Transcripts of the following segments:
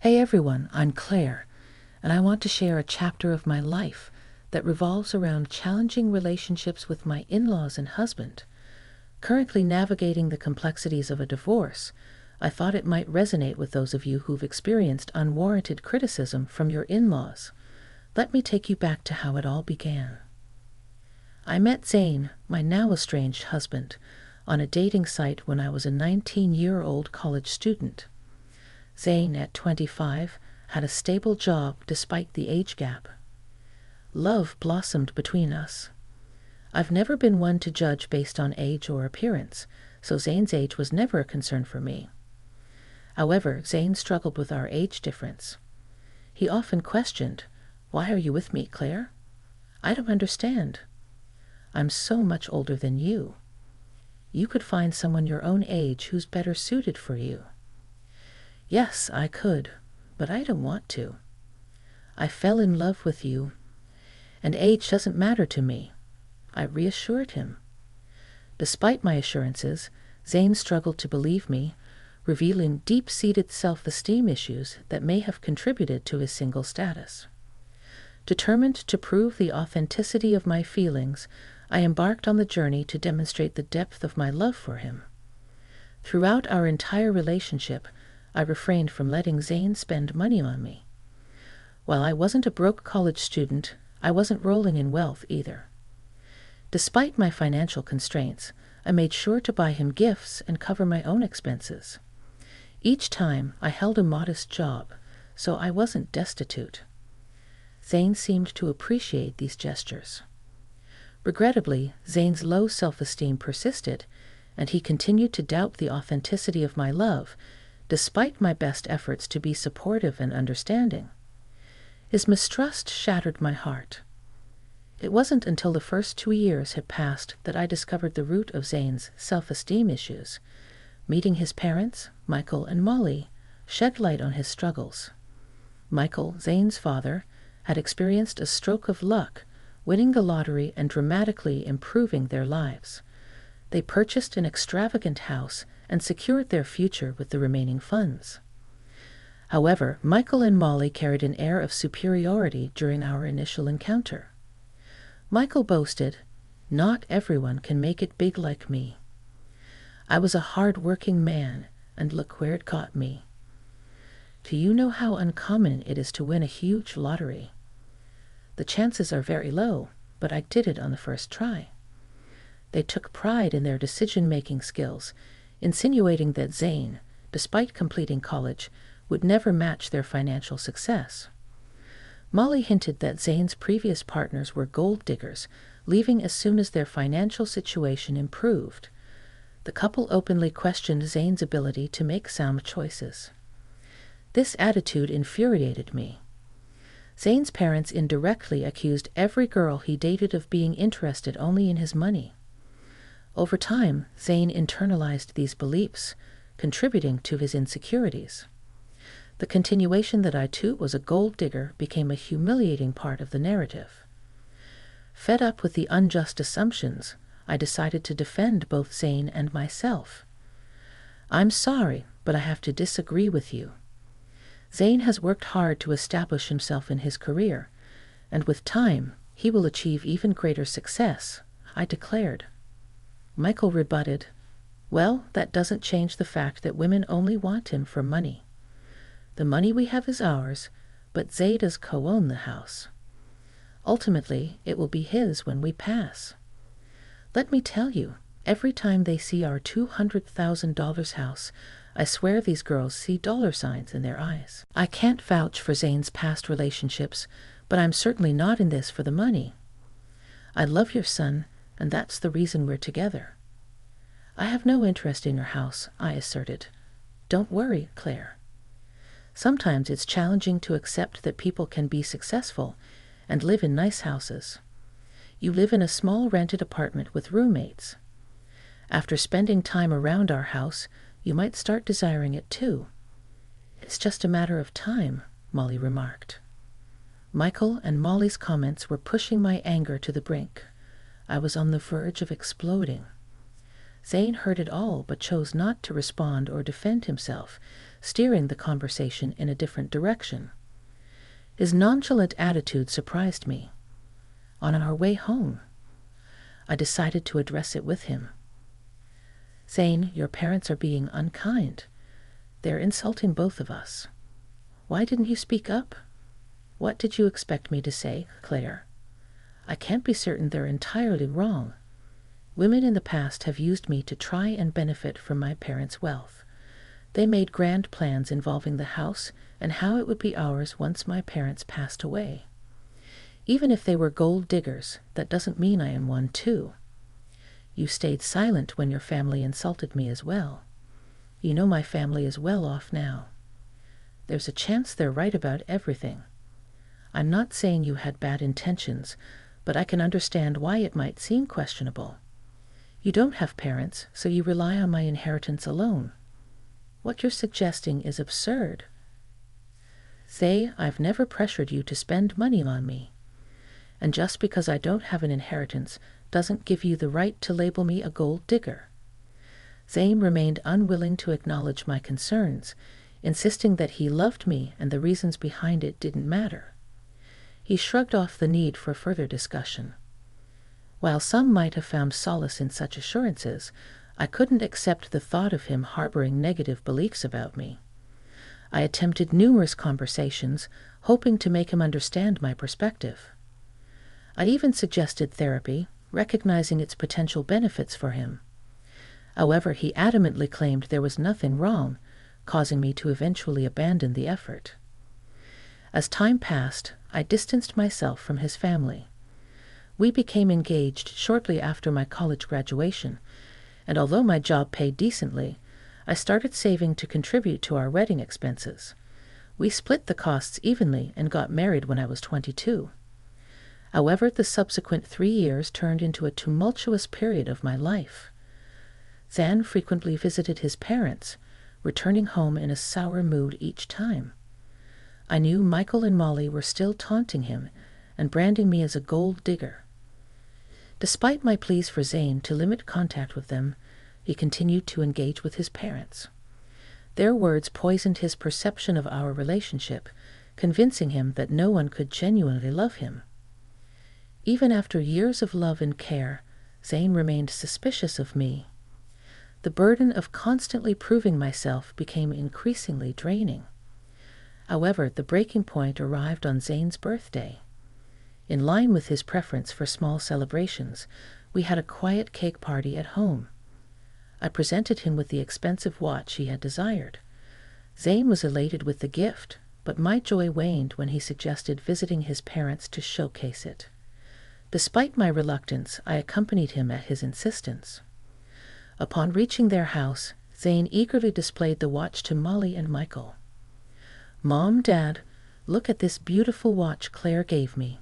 Hey everyone, I'm Claire, and I want to share a chapter of my life that revolves around challenging relationships with my in-laws and husband. Currently navigating the complexities of a divorce, I thought it might resonate with those of you who've experienced unwarranted criticism from your in-laws. Let me take you back to how it all began. I met Zane, my now estranged husband, on a dating site when I was a 19-year-old college student. Zane, at 25, had a stable job despite the age gap. Love blossomed between us. I've never been one to judge based on age or appearance, so Zane's age was never a concern for me. However, Zane struggled with our age difference. He often questioned, "Why are you with me, Claire? I don't understand. I'm so much older than you. You could find someone your own age who's better suited for you." Yes, I could, but I don't want to. I fell in love with you, and age doesn't matter to me, I reassured him. Despite my assurances, Zane struggled to believe me, revealing deep-seated self-esteem issues that may have contributed to his single status. Determined to prove the authenticity of my feelings, I embarked on the journey to demonstrate the depth of my love for him. Throughout our entire relationship, I refrained from letting Zane spend money on me. While I wasn't a broke college student, I wasn't rolling in wealth either. Despite my financial constraints, I made sure to buy him gifts and cover my own expenses. Each time, I held a modest job, so I wasn't destitute. Zane seemed to appreciate these gestures. Regrettably, Zane's low self-esteem persisted, and he continued to doubt the authenticity of my love, despite my best efforts to be supportive and understanding. His mistrust shattered my heart. It wasn't until the first 2 years had passed that I discovered the root of Zane's self-esteem issues. Meeting his parents, Michael and Molly, shed light on his struggles. Michael, Zane's father, had experienced a stroke of luck, winning the lottery and dramatically improving their lives. They purchased an extravagant house and secured their future with the remaining funds. However, Michael and Molly carried an air of superiority during our initial encounter. Michael boasted, "Not everyone can make it big like me. I was a hard-working man, and look where it got me. Do you know how uncommon it is to win a huge lottery? The chances are very low, but I did it on the first try." They took pride in their decision-making skills, insinuating that Zane, despite completing college, would never match their financial success. Molly hinted that Zane's previous partners were gold diggers, leaving as soon as their financial situation improved. The couple openly questioned Zane's ability to make sound choices. This attitude infuriated me. Zane's parents indirectly accused every girl he dated of being interested only in his money. Over time, Zane internalized these beliefs, contributing to his insecurities. The continuation that I too was a gold digger became a humiliating part of the narrative. Fed up with the unjust assumptions, I decided to defend both Zane and myself. "I'm sorry, but I have to disagree with you. Zane has worked hard to establish himself in his career, and with time, he will achieve even greater success," I declared. Michael rebutted, "Well, that doesn't change the fact that women only want him for money. The money we have is ours, but Zay does co-own the house. Ultimately, it will be his when we pass. Let me tell you, every time they see our $200,000 house, I swear these girls see dollar signs in their eyes. I can't vouch for Zane's past relationships, but I'm certainly not in this for the money. I love your son, and that's the reason we're together." "I have no interest in your house," I asserted. "Don't worry, Claire. Sometimes it's challenging to accept that people can be successful and live in nice houses. You live in a small rented apartment with roommates. After spending time around our house, you might start desiring it too. It's just a matter of time," Molly remarked. Michael and Molly's comments were pushing my anger to the brink. I was on the verge of exploding. Zane heard it all but chose not to respond or defend himself, steering the conversation in a different direction. His nonchalant attitude surprised me. On our way home, I decided to address it with him. Zane, your parents are being unkind. They're insulting both of us. Why didn't you speak up? What did you expect me to say, Claire? I can't be certain they're entirely wrong. Women in the past have used me to try and benefit from my parents' wealth. They made grand plans involving the house and how it would be ours once my parents passed away. Even if they were gold diggers, that doesn't mean I am one too. You stayed silent when your family insulted me as well. You know my family is well off now. There's a chance they're right about everything. I'm not saying you had bad intentions, but I can understand why it might seem questionable. You don't have parents, so you rely on my inheritance alone. What you're suggesting is absurd. Say, I've never pressured you to spend money on me. And just because I don't have an inheritance doesn't give you the right to label me a gold digger. Zane remained unwilling to acknowledge my concerns, insisting that he loved me and the reasons behind it didn't matter. He shrugged off the need for further discussion. While some might have found solace in such assurances, I couldn't accept the thought of him harboring negative beliefs about me. I attempted numerous conversations, hoping to make him understand my perspective. I even suggested therapy, recognizing its potential benefits for him. However, he adamantly claimed there was nothing wrong, causing me to eventually abandon the effort. As time passed, I distanced myself from his family. We became engaged shortly after my college graduation, and although my job paid decently, I started saving to contribute to our wedding expenses. We split the costs evenly and got married when I was 22. However, the subsequent 3 years turned into a tumultuous period of my life. Zane frequently visited his parents, returning home in a sour mood each time. I knew Michael and Molly were still taunting him and branding me as a gold digger. Despite my pleas for Zane to limit contact with them, he continued to engage with his parents. Their words poisoned his perception of our relationship, convincing him that no one could genuinely love him. Even after years of love and care, Zane remained suspicious of me. The burden of constantly proving myself became increasingly draining. However, the breaking point arrived on Zane's birthday. In line with his preference for small celebrations, we had a quiet cake party at home. I presented him with the expensive watch he had desired. Zane was elated with the gift, but my joy waned when he suggested visiting his parents to showcase it. Despite my reluctance, I accompanied him at his insistence. Upon reaching their house, Zane eagerly displayed the watch to Molly and Michael. "Mom, Dad, look at this beautiful watch Claire gave me.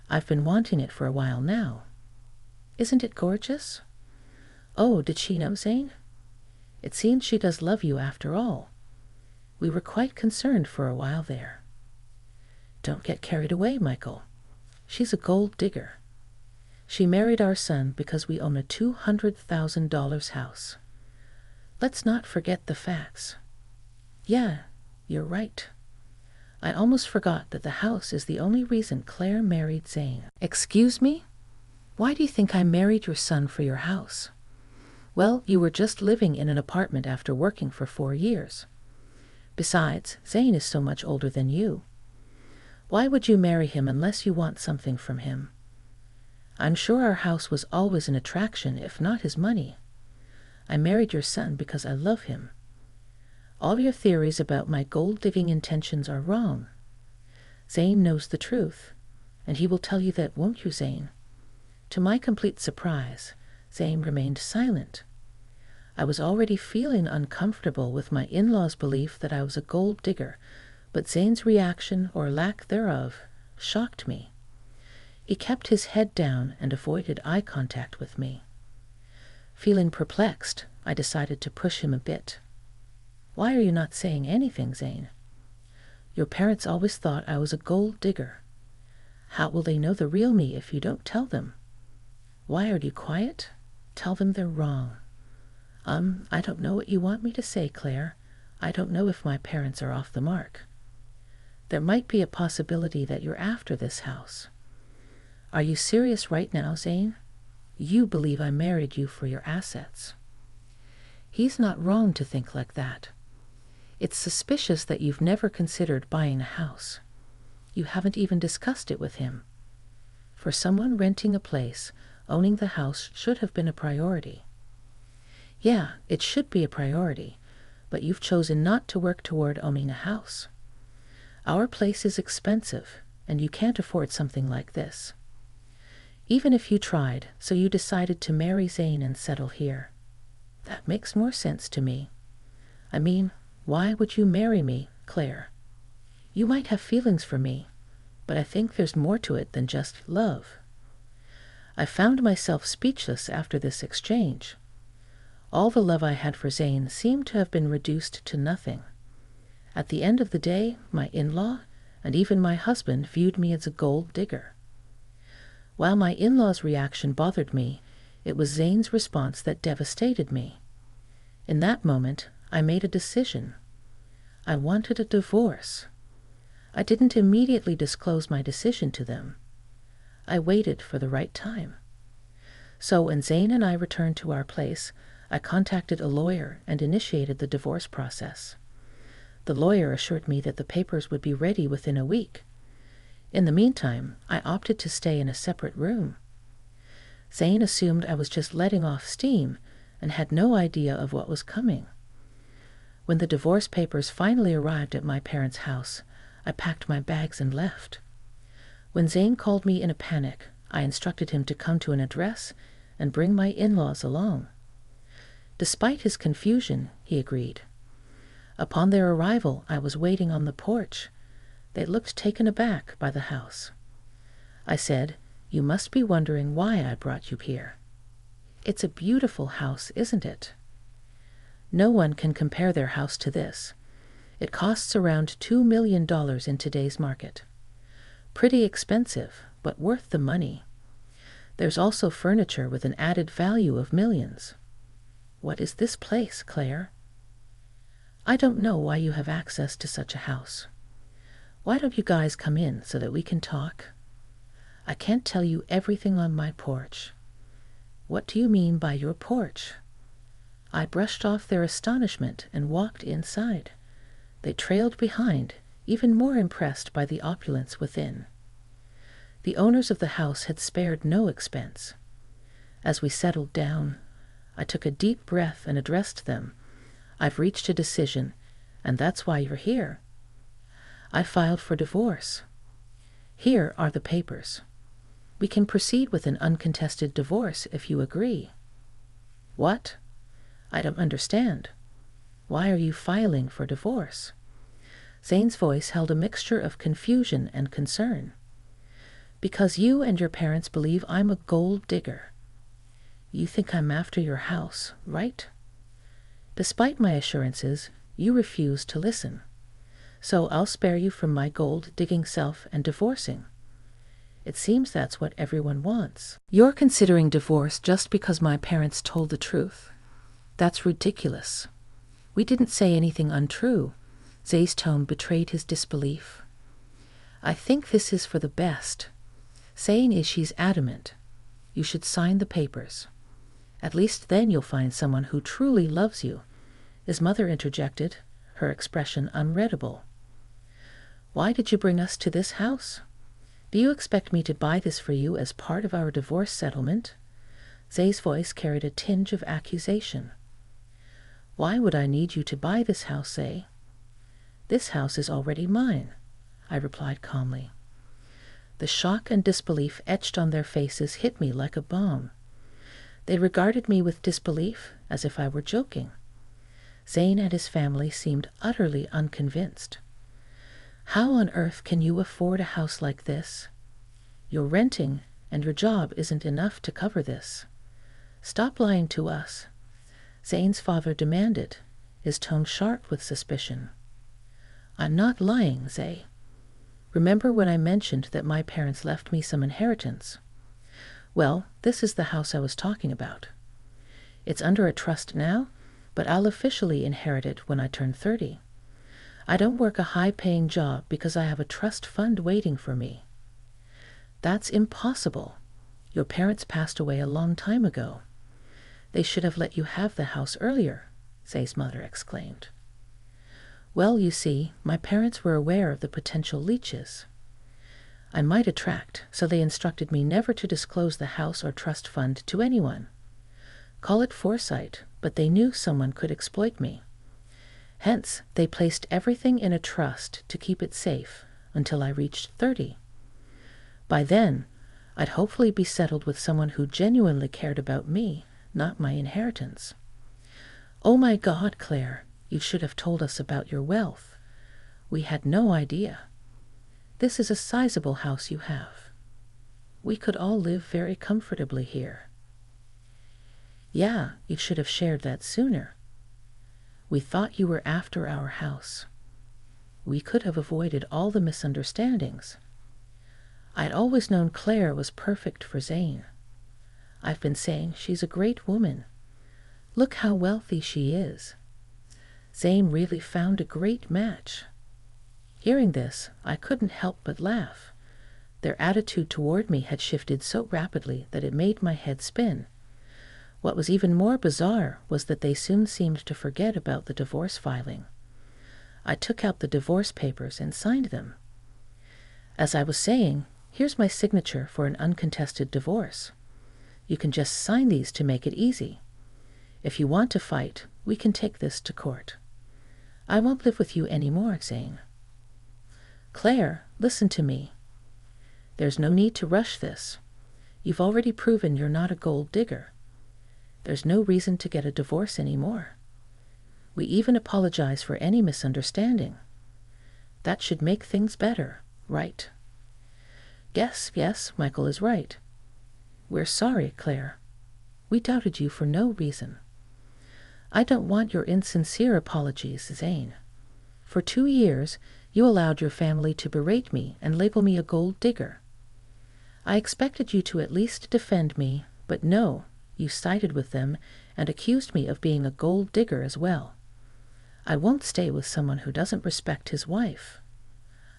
I've been wanting it for a while now. Isn't it gorgeous? Oh, did she know, Zane? It seems she does love you after all. We were quite concerned for a while there." "Don't get carried away, Michael. She's a gold digger. She married our son because we own a $200,000 house. Let's not forget the facts." "Yeah, you're right. I almost forgot that the house is the only reason Claire married Zane." "Excuse me? Why do you think I married your son for your house?" "Well, you were just living in an apartment after working for 4 years. Besides, Zane is so much older than you. Why would you marry him unless you want something from him? I'm sure our house was always an attraction, if not his money. I married your son because I love him. All your theories about my gold-digging intentions are wrong. Zane knows the truth, and he will tell you that, won't you, Zane?" To my complete surprise, Zane remained silent. I was already feeling uncomfortable with my in-laws' belief that I was a gold digger, but Zane's reaction, or lack thereof, shocked me. He kept his head down and avoided eye contact with me. Feeling perplexed, I decided to push him a bit. "Why are you not saying anything, Zane? Your parents always thought I was a gold digger. How will they know the real me if you don't tell them? Why are you quiet? Tell them they're wrong." I don't know what you want me to say, Claire. I don't know if my parents are off the mark. There might be a possibility that you're after this house. Are you serious right now, Zane? You believe I married you for your assets. He's not wrong to think like that. It's suspicious that you've never considered buying a house. You haven't even discussed it with him. For someone renting a place, owning the house should have been a priority. Yeah, it should be a priority, but you've chosen not to work toward owning a house. Our place is expensive, and you can't afford something like this. Even if you tried, so you decided to marry Zane and settle here. That makes more sense to me. I mean, why would you marry me, Claire? You might have feelings for me, but I think there's more to it than just love. I found myself speechless after this exchange. All the love I had for Zane seemed to have been reduced to nothing. At the end of the day, my in-law, and even my husband, viewed me as a gold digger. While my in-law's reaction bothered me, it was Zane's response that devastated me. In that moment, I made a decision. I wanted a divorce. I didn't immediately disclose my decision to them. I waited for the right time. So when Zane and I returned to our place, I contacted a lawyer and initiated the divorce process. The lawyer assured me that the papers would be ready within a week. In the meantime, I opted to stay in a separate room. Zane assumed I was just letting off steam and had no idea of what was coming. When the divorce papers finally arrived at my parents' house, I packed my bags and left. When Zane called me in a panic, I instructed him to come to an address and bring my in-laws along. Despite his confusion, he agreed. Upon their arrival, I was waiting on the porch. They looked taken aback by the house. I said, "You must be wondering why I brought you here. It's a beautiful house, isn't it? No one can compare their house to this. It costs around $2 million in today's market. Pretty expensive, but worth the money. There's also furniture with an added value of millions. What is this place, Claire? I don't know why you have access to such a house. Why don't you guys come in so that we can talk? I can't tell you everything on my porch." "What do you mean by your porch?" I brushed off their astonishment and walked inside. They trailed behind, even more impressed by the opulence within. The owners of the house had spared no expense. As we settled down, I took a deep breath and addressed them. "I've reached a decision, and that's why you're here. I filed for divorce. Here are the papers. We can proceed with an uncontested divorce if you agree." "What? I don't understand. Why are you filing for divorce?" Zane's voice held a mixture of confusion and concern. "Because you and your parents believe I'm a gold digger. You think I'm after your house, right? Despite my assurances, you refuse to listen. So I'll spare you from my gold-digging self and divorcing. It seems that's what everyone wants. You're considering divorce just because my parents told the truth. That's ridiculous. We didn't say anything untrue." Zay's tone betrayed his disbelief. "I think this is for the best. Saying is she's adamant. You should sign the papers. At least then you'll find someone who truly loves you." His mother interjected, her expression unreadable. "Why did you bring us to this house? Do you expect me to buy this for you as part of our divorce settlement?" Zay's voice carried a tinge of accusation. "Why would I need you to buy this house, Zay? This house is already mine," I replied calmly. The shock and disbelief etched on their faces hit me like a bomb. They regarded me with disbelief, as if I were joking. Zane and his family seemed utterly unconvinced. "How on earth can you afford a house like this? You're renting, and your job isn't enough to cover this. Stop lying to us," Zane's father demanded, his tone sharp with suspicion. "I'm not lying, Zay. Remember when I mentioned that my parents left me some inheritance? Well, this is the house I was talking about. It's under a trust now, but I'll officially inherit it when I turn 30. I don't work a high-paying job because I have a trust fund waiting for me. That's impossible. Your parents passed away a long time ago. They should have let you have the house earlier, Zay's mother exclaimed. Well, you see, my parents were aware of the potential leeches I might attract, so they instructed me never to disclose the house or trust fund to anyone. Call it foresight, but they knew someone could exploit me. Hence, they placed everything in a trust to keep it safe until I reached 30. By then, I'd hopefully be settled with someone who genuinely cared about me, not my inheritance. Oh my God, Claire, you should have told us about your wealth. We had no idea. This is a sizable house you have. We could all live very comfortably here. Yeah, you should have shared that sooner. We thought you were after our house. We could have avoided all the misunderstandings. I'd always known Claire was perfect for Zane. I've been saying she's a great woman. Look how wealthy she is. Zane really found a great match. Hearing this, I couldn't help but laugh. Their attitude toward me had shifted so rapidly that it made my head spin. What was even more bizarre was that they soon seemed to forget about the divorce filing. I took out the divorce papers and signed them. As I was saying, here's my signature for an uncontested divorce. You can just sign these to make it easy. If you want to fight, we can take this to court. I won't live with you anymore, Zane. Claire, listen to me. There's no need to rush this. You've already proven you're not a gold digger. There's no reason to get a divorce anymore. We even apologize for any misunderstanding. That should make things better, right? Yes, Michael is right. We're sorry, Claire. We doubted you for no reason. I don't want your insincere apologies, Zane. For 2 years, you allowed your family to berate me and label me a gold digger. I expected you to at least defend me, but no, you sided with them and accused me of being a gold digger as well. I won't stay with someone who doesn't respect his wife.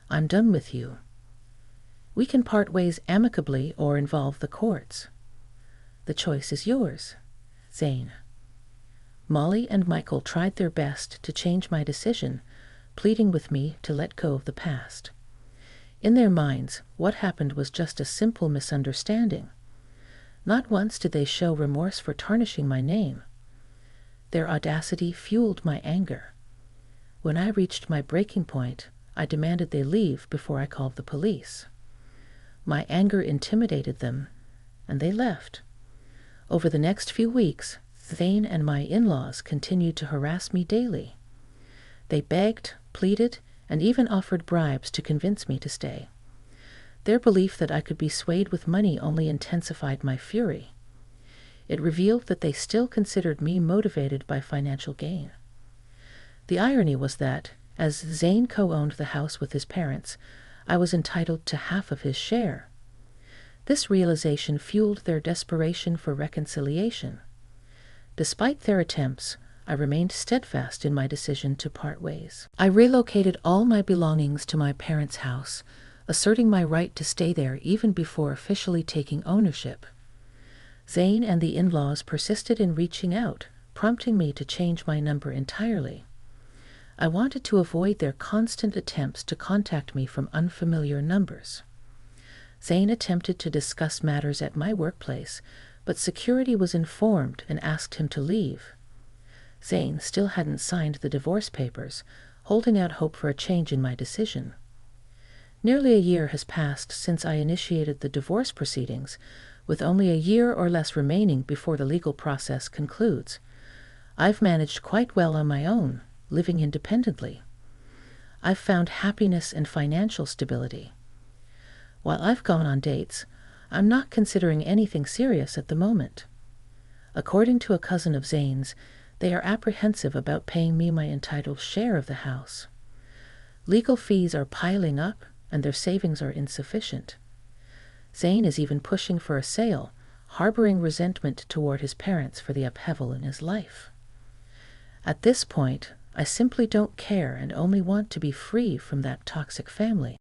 I'm done with you. We can part ways amicably or involve the courts. The choice is yours, Zane. Molly and Michael tried their best to change my decision, pleading with me to let go of the past. In their minds, what happened was just a simple misunderstanding. Not once did they show remorse for tarnishing my name. Their audacity fueled my anger. When I reached my breaking point, I demanded they leave before I called the police. My anger intimidated them, and they left. Over the next few weeks, Zane and my in-laws continued to harass me daily. They begged, pleaded, and even offered bribes to convince me to stay. Their belief that I could be swayed with money only intensified my fury. It revealed that they still considered me motivated by financial gain. The irony was that, as Zane co-owned the house with his parents, I was entitled to half of his share. This realization fueled their desperation for reconciliation. Despite their attempts, I remained steadfast in my decision to part ways. I relocated all my belongings to my parents' house, asserting my right to stay there even before officially taking ownership. Zane and the in-laws persisted in reaching out, prompting me to change my number entirely. I wanted to avoid their constant attempts to contact me from unfamiliar numbers. Zane attempted to discuss matters at my workplace, but security was informed and asked him to leave. Zane still hadn't signed the divorce papers, holding out hope for a change in my decision. Nearly a year has passed since I initiated the divorce proceedings, with only a year or less remaining before the legal process concludes. I've managed quite well on my own, living independently. I've found happiness and financial stability. While I've gone on dates, I'm not considering anything serious at the moment. According to a cousin of Zane's, they are apprehensive about paying me my entitled share of the house. Legal fees are piling up, and their savings are insufficient. Zane is even pushing for a sale, harboring resentment toward his parents for the upheaval in his life. At this point, I simply don't care and only want to be free from that toxic family.